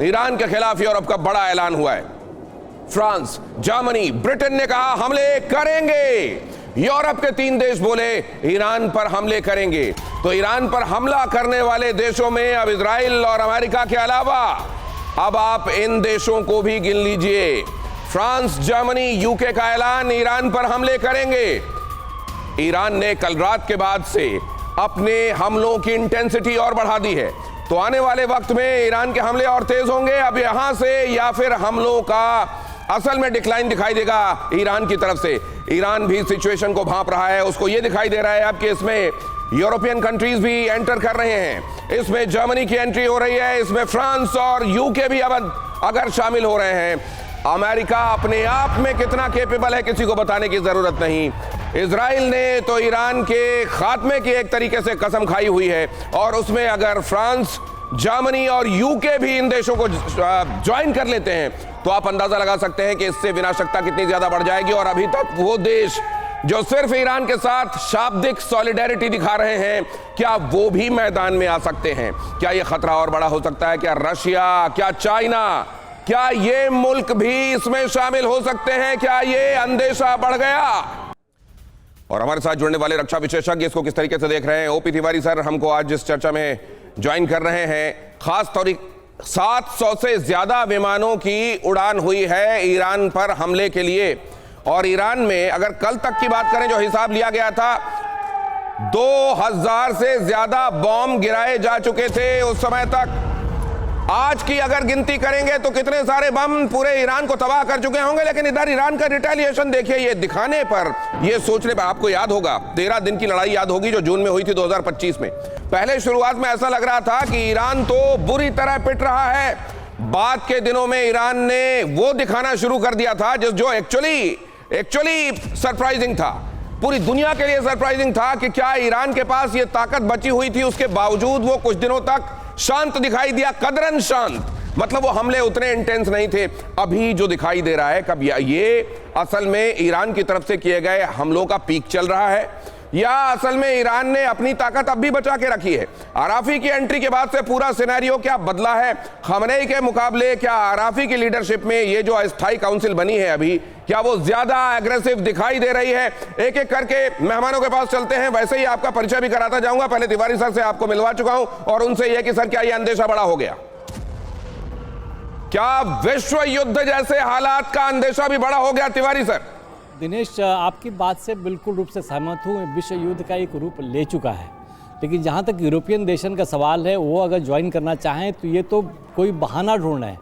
Iran के खिलाफ Europe का बड़ा ऐलान हुआ है। फ्रांस, जर्मनी, ब्रिटेन ने कहा हमले करेंगे। यूरोप के 3 देश बोले ईरान पर हमले करेंगे। तो ईरान पर हमला करने वाले देशों में अब इजराइल और अमेरिका के अलावा अब आप इन देशों को भी गिन लीजिए। फ्रांस, जर्मनी, यूके का ऐलान ईरान पर हमले करेंगे। ईरान ने कल रात के बाद से अपने हमलों की इंटेंसिटी और बढ़ा दी है। तो आने वाले वक्त में ईरान के हमले और तेज होंगे। अब यहां से या फिर हमलों का असल में डिक्लाइन दिखाई देगा ईरान की तरफ से। ईरान भी सिचुएशन को भांप रहा है। उसको यह दिखाई दे रहा है अब कि इसमें यूरोपियन कंट्रीज भी एंटर कर रहे हैं। इसमें जर्मनी की एंट्री हो रही है। इसमें फ्रांस और यूके भी अब अगर शामिल हो रहे हैं। अमेरिका अपने आप में कितना कैपेबल है किसी को बताने की जरूरत नहीं। इजराइल ने तो ईरान के खात्मे की एक तरीके से कसम खाई हुई है और उसमें अगर फ्रांस, जर्मनी और यूके भी इन देशों को ज्वाइन कर लेते हैं तो आप अंदाजा लगा सकते हैं कि इससे विनाशकता कितनी ज्यादा बढ़ जाएगी। और अभी तक वो देश जो सिर्फ ईरान के साथ शाब्दिक सॉलिडेरिटी दिखा रहे हैं, क्या वो भी मैदान में आ सकते हैं? क्या ये खतरा और बड़ा हो सकता है? क्या रशिया, क्या चाइना, क्या ये मुल्क भी इसमें शामिल हो सकते हैं? क्या ये अंदेशा बढ़ गया? और हमारे साथ जुड़ने वाले रक्षा विशेषज्ञ इसको किस तरीके से देख रहे हैं, ओपी तिवारी सर हमको आज इस चर्चा में ज्वाइन कर रहे हैं। खास तौर 700 से ज्यादा विमानों की उड़ान हुई है ईरान पर हमले के लिए। और ईरान में अगर कल तक की बात करें जो हिसाब लिया गया था, 2000 से ज्यादा बॉम्ब गिराए जा चुके थे उस समय तक। आज की अगर गिनती करेंगे तो कितने सारे बम पूरे ईरान को तबाह कर चुके होंगे। लेकिन इधर ईरान का रिटेलिएशन देखिए, ये दिखाने पर, ये सोचने पर, आपको याद होगा 13 दिन की लड़ाई याद होगी जो जून में हुई थी 2025 में। पहले शुरुआत में ऐसा लग रहा था कि ईरान तो बुरी तरह पिट रहा है। बाद के दिनों में ईरान ने वो दिखाना शुरू कर दिया था जो एक्चुअली सरप्राइजिंग था, पूरी दुनिया के लिए सरप्राइजिंग था कि क्या ईरान के पास ये ताकत बची हुई थी। उसके बावजूद वो कुछ दिनों तक शांत दिखाई दिया, कदरन शांत। मतलब वो हमले उतने इंटेंस नहीं थे। अभी जो दिखाई दे रहा है कब ये असल में ईरान की तरफ से किए गए हमलों का पीक चल रहा है या असल में ईरान ने अपनी ताकत अब भी बचा के रखी है? आराफी की एंट्री के बाद से पूरा सिनेरियो क्या बदला है? खमनेई के मुकाबले क्या आराफी की लीडरशिप में ये जो अस्थायी काउंसिल बनी है अभी, क्या वो ज्यादा एग्रेसिव दिखाई दे रही है? एक एक करके मेहमानों के पास चलते हैं। वैसे ही आपका परिचय भी कराता जाऊंगा। पहले तिवारी सर से आपको मिलवा चुका हूं और उनसे यह कि सर क्या यह अंदेशा बड़ा हो गया? क्या विश्व युद्ध जैसे हालात का अंदेशा भी बड़ा हो गया तिवारी सर? दिनेश, आपकी बात से बिल्कुल रूप से सहमत हूँ। विश्व युद्ध का एक रूप ले चुका है। लेकिन जहाँ तक यूरोपियन देशन का सवाल है, वो अगर ज्वाइन करना चाहें तो ये तो कोई बहाना ढूंढना है।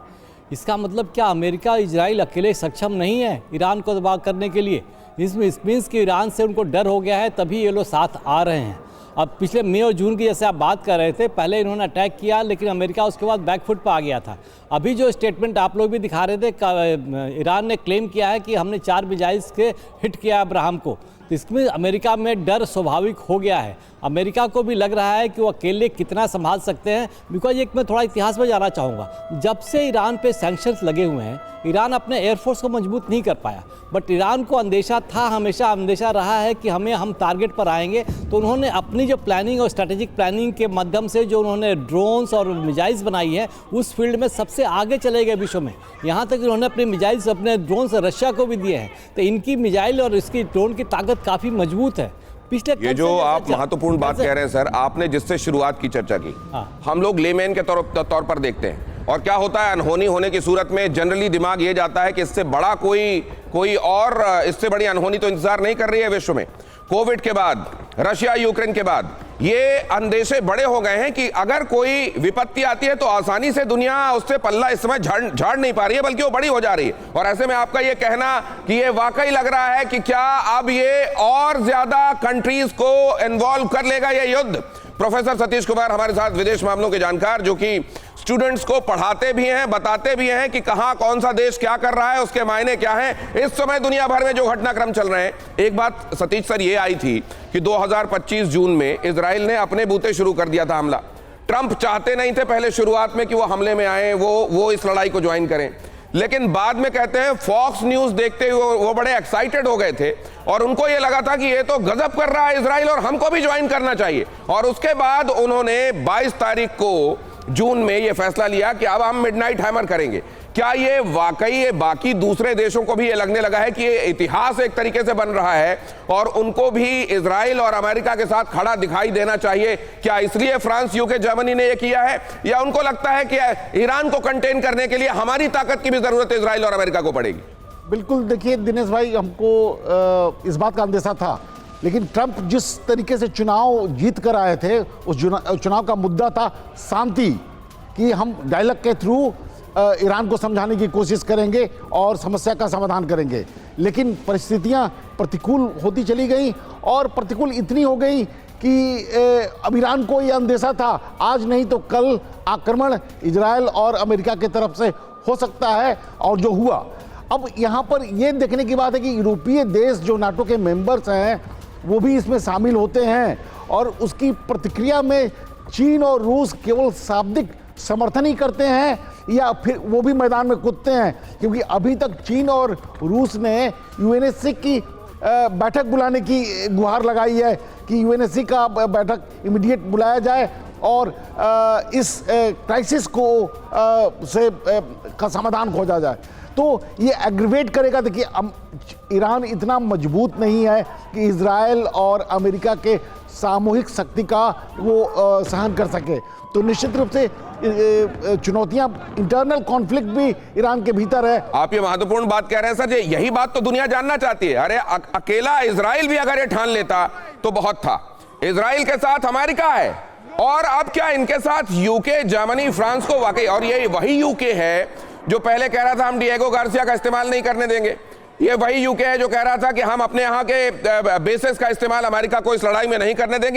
इसका मतलब क्या अमेरिका, इजराइल अकेले सक्षम नहीं है ईरान को दबाव करने के लिए? इसमें मीन्स कि ईरान से उनको डर हो गया है, तभी ये लोग साथ आ रहे हैं। अब पिछले मई और जून की जैसे आप बात कर रहे थे, पहले इन्होंने अटैक किया लेकिन अमेरिका उसके बाद बैकफुट पर आ गया था। अभी जो स्टेटमेंट आप लोग भी दिखा रहे थे, ईरान ने क्लेम किया है कि हमने 4 मिसाइल्स के हिट किया अब्राहम को। तो इसमें अमेरिका में डर स्वाभाविक हो गया है। अमेरिका को भी लग रहा है कि वो अकेले कितना संभाल सकते हैं। बिकॉज एक मैं थोड़ा इतिहास में जाना चाहूँगा। जब से ईरान पे सैंक्शंस लगे हुए हैं, ईरान अपने एयरफोर्स को मजबूत नहीं कर पाया। बट ईरान को अंदेशा था, हमेशा अंदेशा रहा है कि हम टारगेट पर आएंगे। तो उन्होंने अपनी जो प्लानिंग और स्ट्रेटेजिक प्लानिंग के माध्यम से जो उन्होंने ड्रोन्स और मिसाइल्स बनाई है, उस फील्ड में सबसे आगे चले गए विश्व में। यहाँ तक उन्होंने अपने मिसाइल्स, अपने ड्रोन्स रशिया को भी दिए हैं। तो इनकी मिसाइल और इसकी ड्रोन की ताकत काफ़ी मजबूत है। ये जो आप महत्वपूर्ण बात कह रहे हैं सर, आपने जिससे शुरुआत की चर्चा की, हम लोग लेमैन के तौर पर देखते हैं। और क्या होता है, अनहोनी होने की सूरत में जनरली दिमाग ये जाता है कि इससे बड़ा कोई और इससे बड़ी अनहोनी तो इंतजार नहीं कर रही है विश्व में। कोविड के बाद, रशिया यूक्रेन के बाद ये अंदेशे बड़े हो गए हैं कि अगर कोई विपत्ति आती है तो आसानी से दुनिया उससे पल्ला इस समय झाड़ नहीं पा रही है, बल्कि वो बड़ी हो जा रही है। और ऐसे में आपका ये कहना कि ये वाकई लग रहा है कि क्या अब ये और ज्यादा कंट्रीज को इन्वॉल्व कर लेगा ये युद्ध? प्रोफेसर सतीश कुमार हमारे साथ, विदेश मामलों के जानकार, जो कि स्टूडेंट्स को पढ़ाते भी हैं, बताते भी हैं कि कहां कौन सा देश क्या कर रहा है, उसके मायने क्या हैं इस समय दुनिया भर में जो घटनाक्रम चल रहे हैं। एक बात सतीश सर ये आई थी कि 2025 जून में इजराइल ने अपने बूते शुरू कर दिया था हमला। ट्रंप चाहते नहीं थे पहले शुरुआत में कि वो हमले में आए, वो इस लड़ाई को ज्वाइन करें। लेकिन बाद में कहते हैं फॉक्स न्यूज देखते हुए वो बड़े एक्साइटेड हो गए थे और उनको ये लगा था कि ये तो गजब कर रहा है इजराइल और हमको भी ज्वाइन करना चाहिए। और उसके बाद उन्होंने 22 तारीख को जून में यह फैसला लिया कि अब हम मिडनाइट हैमर करेंगे। क्या ये वाकई ये बाकी दूसरे देशों को भी ये लगने लगा है कि ये इतिहास एक तरीके से बन रहा है और उनको भी इजराइल और अमेरिका के साथ खड़ा दिखाई देना चाहिए? क्या इसलिए फ्रांस, यूके, जर्मनी ने ये किया है, या उनको लगता है कि ईरान को कंटेन करने के लिए हमारी ताकत की भी जरूरत इजराइल और अमेरिका को पड़ेगी? बिल्कुल, देखिए दिनेश भाई, हमको इस बात का अंदेशा था, लेकिन ट्रंप जिस तरीके से चुनाव जीत कर आए थे, उस चुनाव का मुद्दा था शांति, कि हम डायलॉग के थ्रू ईरान को समझाने की कोशिश करेंगे और समस्या का समाधान करेंगे। लेकिन परिस्थितियां प्रतिकूल होती चली गई, और प्रतिकूल इतनी हो गई कि अब ईरान को यह अंदेशा था आज नहीं तो कल आक्रमण इजराइल और अमेरिका की तरफ से हो सकता है, और जो हुआ। अब यहाँ पर यह देखने की बात है कि यूरोपीय देश जो नाटो के मेंबर्स हैं वो भी इसमें शामिल होते हैं, और उसकी प्रतिक्रिया में चीन और रूस केवल शाब्दिक समर्थन ही करते हैं या फिर वो भी मैदान में कूदते हैं, क्योंकि अभी तक चीन और रूस ने यूएनएससी की बैठक बुलाने की गुहार लगाई है कि यूएनएससी का बैठक इमीडिएट बुलाया जाए और इस क्राइसिस को का समाधान खोजा जाए। तो ये एग्रीवेट करेगा। देखिए, ईरान इतना मजबूत नहीं है कि इजराइल और अमेरिका के सामूहिक शक्ति का वो सहन कर सके। तो निश्चित रूप से चुनौतियां, इंटरनल कॉन्फ्लिक्ट भी ईरान के भीतर है। आप ये महत्वपूर्ण बात कह रहे हैं सर जी, यही बात तो दुनिया जानना चाहती है। अरे अकेला इजराइल भी अगर ये ठान लेता तो बहुत था। इजराइल के साथ अमेरिका है, और अब क्या इनके साथ यूके, जर्मनी, फ्रांस को वाकई, और ये वही यूके है जो पहले कह रहा था हम डिएगो गार्सिया का इस्तेमाल नहीं करने देंगे। ये वही यूके है जो कह रहा था कि हम अपने यहाँ के बेसिस का इस्तेमाल अमेरिका को इस लड़ाई में नहीं करने देंगे।